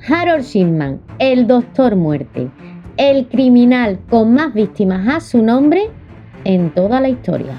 Harold Shipman, el Doctor Muerte, el criminal con más víctimas a su nombre en toda la historia.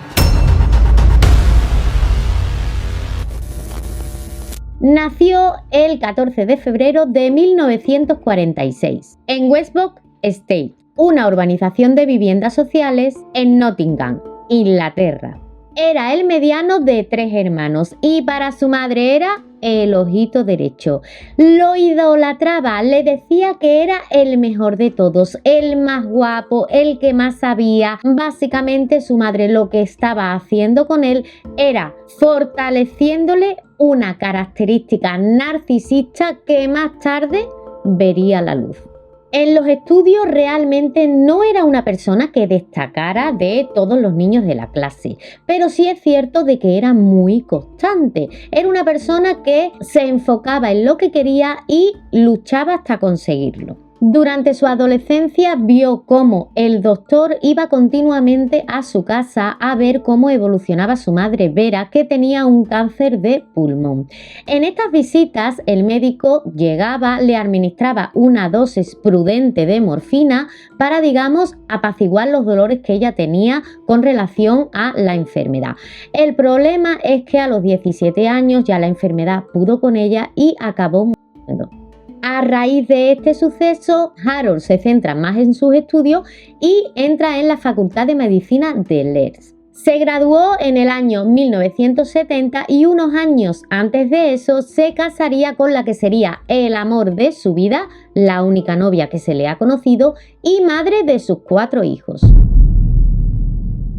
Nació el 14 de febrero de 1946 en Westbourne Estate, una urbanización de viviendas sociales en Nottingham, Inglaterra. Era el mediano de 3 hermanos y para su madre era el ojito derecho. Lo idolatraba, le decía que era el mejor de todos, el más guapo, el que más sabía. Básicamente su madre lo que estaba haciendo con él era fortaleciéndole una característica narcisista que más tarde vería la luz. En los estudios realmente no era una persona que destacara de todos los niños de la clase, pero sí es cierto de que era muy constante. Era una persona que se enfocaba en lo que quería y luchaba hasta conseguirlo. Durante su adolescencia vio cómo el doctor iba continuamente a su casa a ver cómo evolucionaba su madre Vera, que tenía un cáncer de pulmón. En estas visitas el médico llegaba, le administraba una dosis prudente de morfina para, digamos, apaciguar los dolores que ella tenía con relación a la enfermedad. El problema es que a los 17 años ya la enfermedad pudo con ella y acabó muriendo. A raíz de este suceso, Harold se centra más en sus estudios y entra en la Facultad de Medicina de Leeds. Se graduó en el año 1970 y unos años antes de eso se casaría con la que sería el amor de su vida, la única novia que se le ha conocido y madre de sus 4 hijos.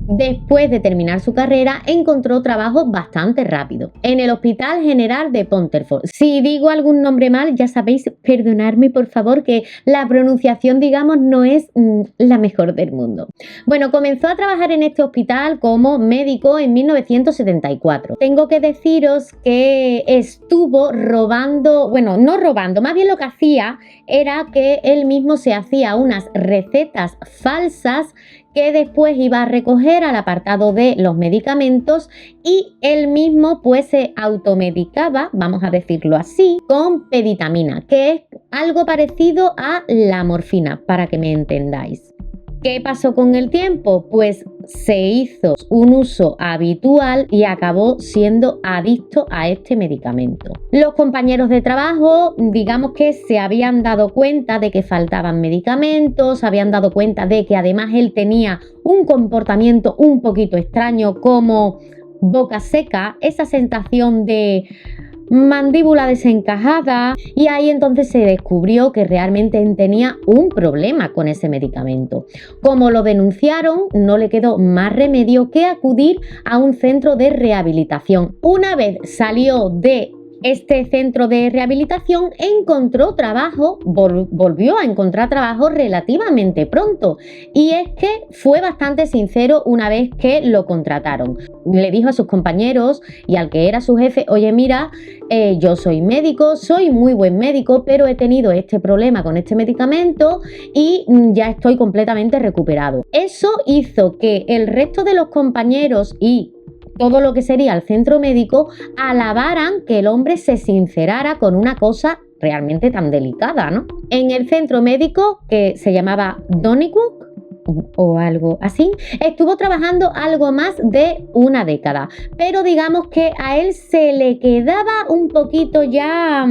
Después de terminar su carrera, encontró trabajo bastante rápido en el Hospital General de Ponterford. Si digo algún nombre mal, ya sabéis, perdonadme por favor, que la pronunciación, digamos, no es la mejor del mundo. Bueno, comenzó a trabajar en este hospital como médico en 1974. Tengo que deciros que estuvo robando, bueno, no robando, más bien lo que hacía era que él mismo se hacía unas recetas falsas que después iba a recoger al apartado de los medicamentos y él mismo pues se automedicaba, vamos a decirlo así, con peditamina, que es algo parecido a la morfina, para que me entendáis. ¿Qué pasó con el tiempo? Pues se hizo un uso habitual y acabó siendo adicto a este medicamento. Los compañeros de trabajo, digamos que se habían dado cuenta de que faltaban medicamentos, se habían dado cuenta de que además él tenía un comportamiento un poquito extraño como boca seca, esa sensación de mandíbula desencajada, y ahí entonces se descubrió que realmente tenía un problema con ese medicamento. Como lo denunciaron, no le quedó más remedio que acudir a un centro de rehabilitación. Una vez salió de este centro de rehabilitación, encontró trabajo, volvió a encontrar trabajo relativamente pronto, y es que fue bastante sincero una vez que lo contrataron. Le dijo a sus compañeros y al que era su jefe: oye, mira, yo soy médico, soy muy buen médico, pero he tenido este problema con este medicamento y ya estoy completamente recuperado. Eso hizo que el resto de los compañeros y todo lo que sería el centro médico alabaran que el hombre se sincerara con una cosa realmente tan delicada, ¿no? En el centro médico, que se llamaba Donnybrook o algo así, estuvo trabajando algo más de una década, pero digamos que a él se le quedaba un poquito ya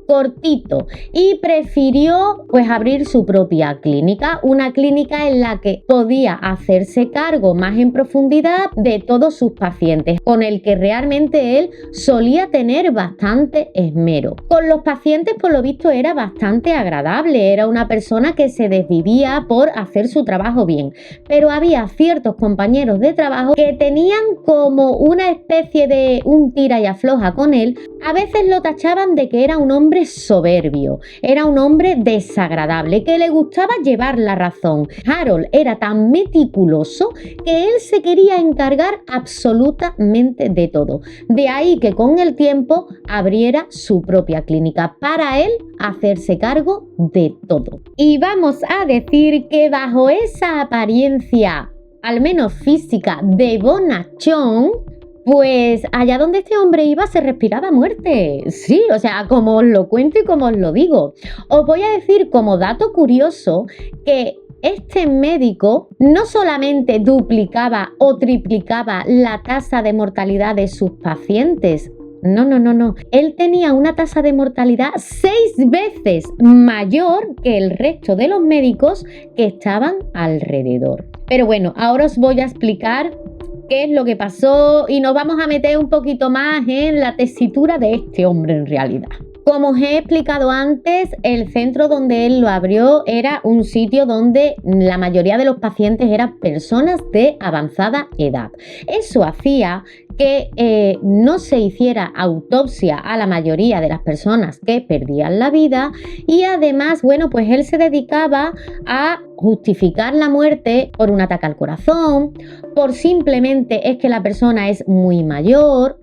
cortito y prefirió pues abrir su propia clínica, una clínica en la que podía hacerse cargo más en profundidad de todos sus pacientes, con el que realmente él solía tener bastante esmero. Con los pacientes, por lo visto, era bastante agradable, era una persona que se desvivía por hacer su trabajo bien, pero había ciertos compañeros de trabajo que tenían como una especie de un tira y afloja con él. A veces lo tachaban de que era un hombre soberbio, era un hombre desagradable, que le gustaba llevar la razón. Harold era tan meticuloso que él se quería encargar absolutamente de todo. De ahí que con el tiempo abriera su propia clínica para él hacerse cargo de todo. Y vamos a decir que bajo esa apariencia, al menos física, de bonachón, Pues allá donde este hombre iba se respiraba muerte. Sí, o sea, como os lo cuento y como os lo digo. Os voy a decir como dato curioso que este médico no solamente duplicaba o triplicaba la tasa de mortalidad de sus pacientes. No, no, no, no. Él tenía una tasa de mortalidad 6 veces mayor que el resto de los médicos que estaban alrededor. Pero bueno, ahora os voy a explicar qué es lo que pasó y nos vamos a meter un poquito más en la tesitura de este hombre en realidad. Como os he explicado antes, el centro donde él lo abrió era un sitio donde la mayoría de los pacientes eran personas de avanzada edad. Eso hacía que no se hiciera autopsia a la mayoría de las personas que perdían la vida y además, bueno, pues él se dedicaba a justificar la muerte por un ataque al corazón, por simplemente es que la persona es muy mayor,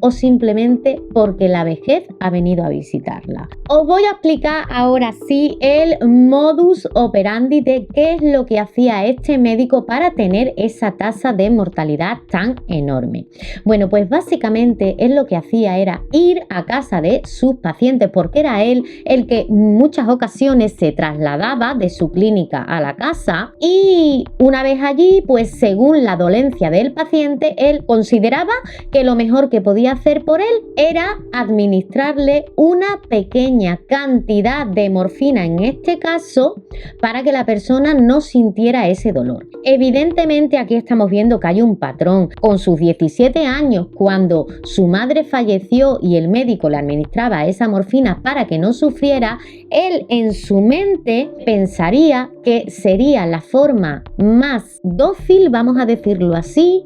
o simplemente porque la vejez ha venido a visitarla. Os voy a explicar ahora sí el modus operandi de qué es lo que hacía este médico para tener esa tasa de mortalidad tan enorme. Bueno, pues básicamente él lo que hacía era ir a casa de sus pacientes porque era él el que en muchas ocasiones se trasladaba de su clínica a la casa y una vez allí, pues según la dolencia del paciente, él consideraba que lo mejor que podía hacer por él era administrarle una pequeña cantidad de morfina en este caso para que la persona no sintiera ese dolor. Evidentemente aquí estamos viendo que hay un patrón. Con sus 17 años, cuando su madre falleció y el médico le administraba esa morfina para que no sufriera, él en su mente pensaría que sería la forma más dócil, vamos a decirlo así,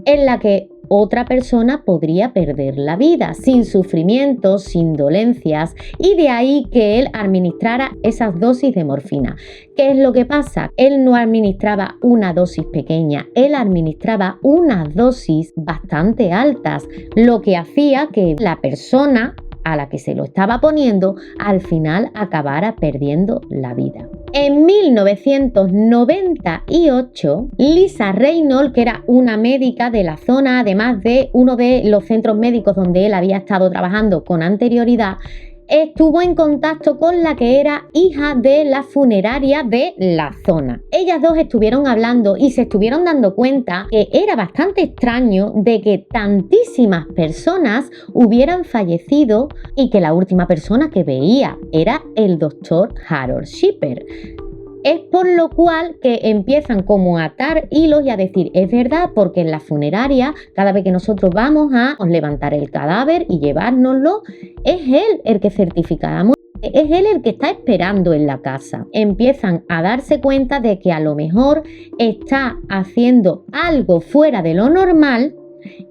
en la que otra persona podría perder la vida sin sufrimiento, sin dolencias y de ahí que él administrara esas dosis de morfina. ¿Qué es lo que pasa? Él no administraba una dosis pequeña, él administraba unas dosis bastante altas, lo que hacía que la persona a la que se lo estaba poniendo al final acabara perdiendo la vida. En 1998, Lisa Reynolds, que era una médica de la zona, además de uno de los centros médicos donde él había estado trabajando con anterioridad, estuvo en contacto con la que era hija de la funeraria de la zona. Ellas dos estuvieron hablando y se estuvieron dando cuenta que era bastante extraño de que tantísimas personas hubieran fallecido y que la última persona que veía era el doctor Harold Shipper. Es por lo cual que empiezan como a atar hilos y a decir, es verdad, porque en la funeraria, cada vez que nosotros vamos a levantar el cadáver y llevárnoslo, es él el que certifica la muerte. Es él el que está esperando en la casa. Empiezan a darse cuenta de que a lo mejor está haciendo algo fuera de lo normal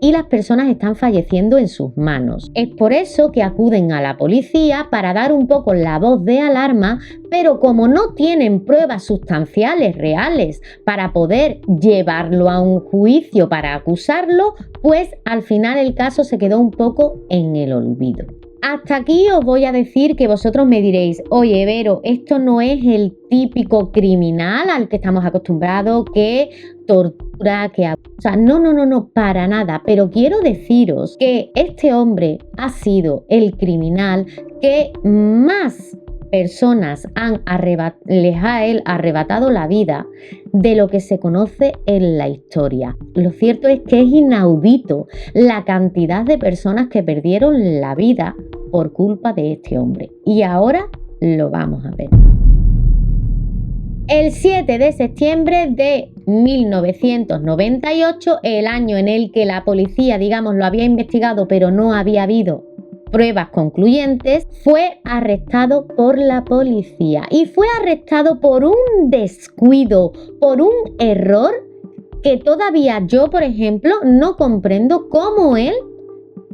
y las personas están falleciendo en sus manos. Es por eso que acuden a la policía para dar un poco la voz de alarma, pero como no tienen pruebas sustanciales reales para poder llevarlo a un juicio para acusarlo, pues al final el caso se quedó un poco en el olvido. Hasta aquí os voy a decir que vosotros me diréis, oye Vero, esto no es el típico criminal al que estamos acostumbrados, que tortura, que abusa. No, para nada. Pero quiero deciros que este hombre ha sido el criminal que más personas les ha él arrebatado la vida de lo que se conoce en la historia. Lo cierto es que es inaudito la cantidad de personas que perdieron la vida por culpa de este hombre. Y ahora lo vamos a ver. El 7 de septiembre de 1998, el año en el que la policía, digamos, lo había investigado, pero no había habido pruebas concluyentes, fue arrestado por la policía y fue arrestado por un descuido, por un error que todavía yo, por ejemplo, no comprendo cómo él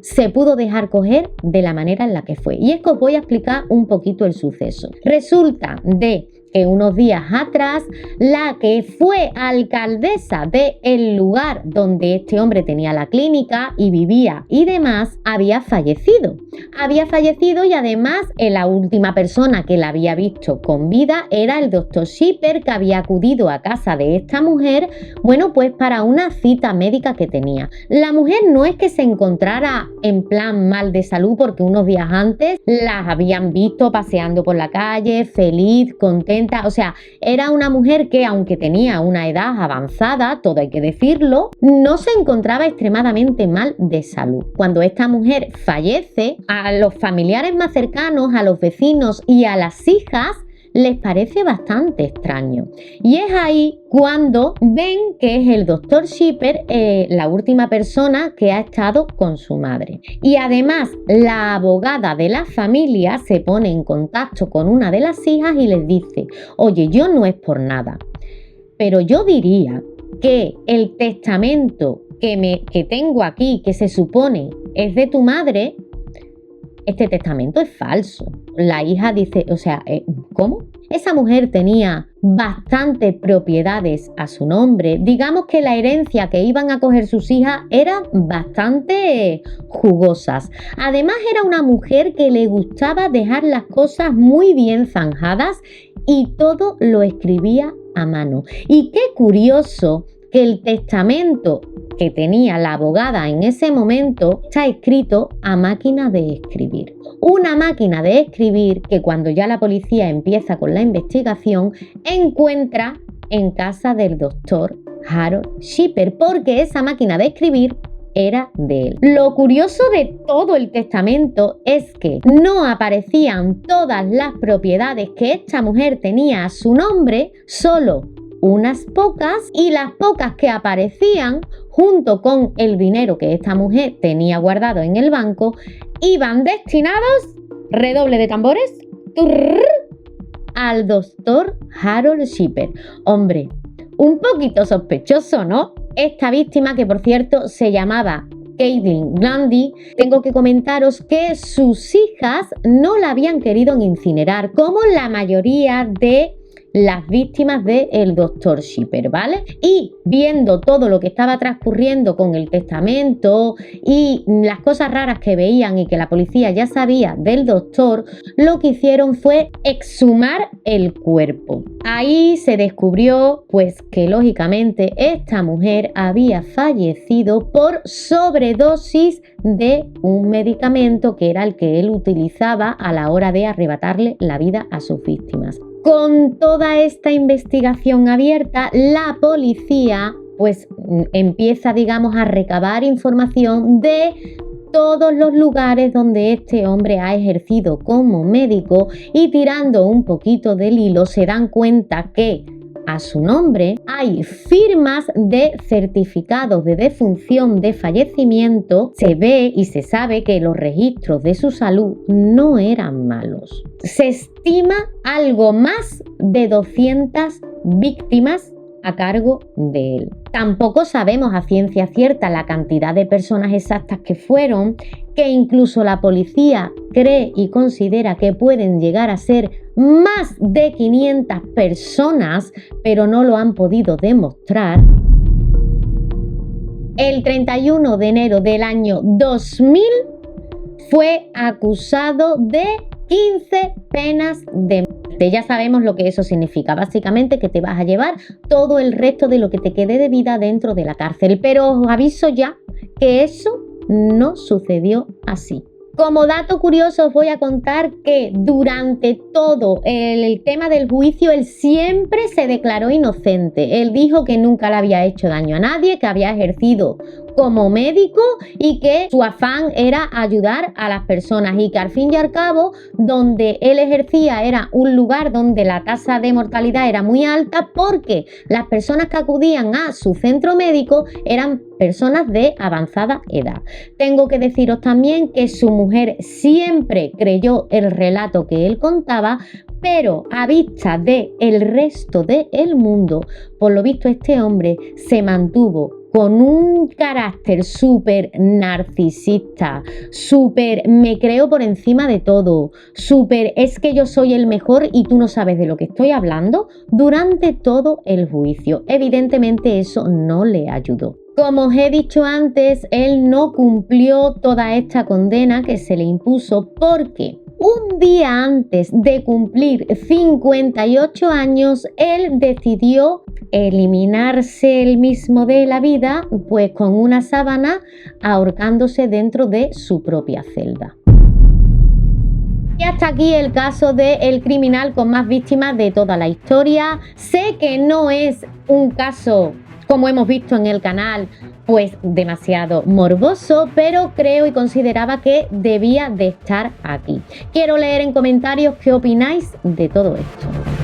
se pudo dejar coger de la manera en la que fue. Y es que os voy a explicar un poquito el suceso. Resulta de que unos días atrás la que fue alcaldesa del lugar donde este hombre tenía la clínica y vivía y demás, había fallecido. Había fallecido y además la última persona que la había visto con vida era el doctor Shipper, que había acudido a casa de esta mujer, bueno, pues para una cita médica que tenía. La mujer no es que se encontrara en plan mal de salud, porque unos días antes las habían visto paseando por la calle, feliz, contenta. O sea, era una mujer que, aunque tenía una edad avanzada, todo hay que decirlo, no se encontraba extremadamente mal de salud. Cuando esta mujer fallece, a los familiares más cercanos, a los vecinos y a las hijas, les parece bastante extraño. Y es ahí cuando ven que es el doctor Shipper la última persona que ha estado con su madre. Y además la abogada de la familia se pone en contacto con una de las hijas y les dice: oye, yo no es por nada, pero yo diría que el testamento que tengo aquí, que se supone es de tu madre, este testamento es falso. La hija dice, o sea, ¿cómo? Esa mujer tenía bastantes propiedades a su nombre. Digamos que la herencia que iban a coger sus hijas eran bastante jugosas. Además, era una mujer que le gustaba dejar las cosas muy bien zanjadas y todo lo escribía a mano. Y qué curioso que el testamento que tenía la abogada en ese momento está escrito a máquina de escribir. Una máquina de escribir que, cuando ya la policía empieza con la investigación, encuentra en casa del doctor Harold Shipper, porque esa máquina de escribir era de él. Lo curioso de todo el testamento es que no aparecían todas las propiedades que esta mujer tenía a su nombre, solo unas pocas, y las pocas que aparecían, junto con el dinero que esta mujer tenía guardado en el banco, iban destinados, redoble de tambores, al doctor Harold Shipper. Hombre, un poquito sospechoso, ¿no? Esta víctima, que por cierto se llamaba Caitlin Grundy, tengo que comentaros que sus hijas no la habían querido incinerar, como la mayoría de las víctimas del doctor Shipper, ¿vale? Y viendo todo lo que estaba transcurriendo con el testamento y las cosas raras que veían y que la policía ya sabía del doctor, lo que hicieron fue exhumar el cuerpo. Ahí se descubrió, pues, que lógicamente esta mujer había fallecido por sobredosis de un medicamento que era el que él utilizaba a la hora de arrebatarle la vida a sus víctimas. Con toda esta investigación abierta, la policía pues empieza, digamos, a recabar información de todos los lugares donde este hombre ha ejercido como médico, y tirando un poquito del hilo se dan cuenta que a su nombre hay firmas de certificados de defunción, de fallecimiento. Se ve y se sabe que los registros de su salud no eran malos. Se estima algo más de 200 víctimas a cargo de él. Tampoco sabemos a ciencia cierta la cantidad de personas exactas que fueron, que incluso la policía cree y considera que pueden llegar a ser más de 500 personas, pero no lo han podido demostrar. El 31 de enero del año 2000 fue acusado de 15 penas de muerte. Ya sabemos lo que eso significa. Básicamente que te vas a llevar todo el resto de lo que te quede de vida dentro de la cárcel. Pero os aviso ya que eso no sucedió así. Como dato curioso os voy a contar que durante todo el tema del juicio él siempre se declaró inocente. Él dijo que nunca le había hecho daño a nadie, que había ejercido como médico y que su afán era ayudar a las personas, y que al fin y al cabo donde él ejercía era un lugar donde la tasa de mortalidad era muy alta, porque las personas que acudían a su centro médico eran personas de avanzada edad. Tengo que deciros también que su mujer siempre creyó el relato que él contaba, pero a vista del resto del mundo, por lo visto este hombre se mantuvo con un carácter súper narcisista, súper me creo por encima de todo, súper es que yo soy el mejor y tú no sabes de lo que estoy hablando, durante todo el juicio. Evidentemente eso no le ayudó. Como os he dicho antes, él no cumplió toda esta condena que se le impuso porque un día antes de cumplir 58 años, él decidió eliminarse él mismo de la vida, pues con una sábana ahorcándose dentro de su propia celda. Y hasta aquí el caso del criminal con más víctimas de toda la historia. Sé que no es un caso, como hemos visto en el canal, pues demasiado morboso, pero creo y consideraba que debía de estar aquí. Quiero leer en comentarios qué opináis de todo esto.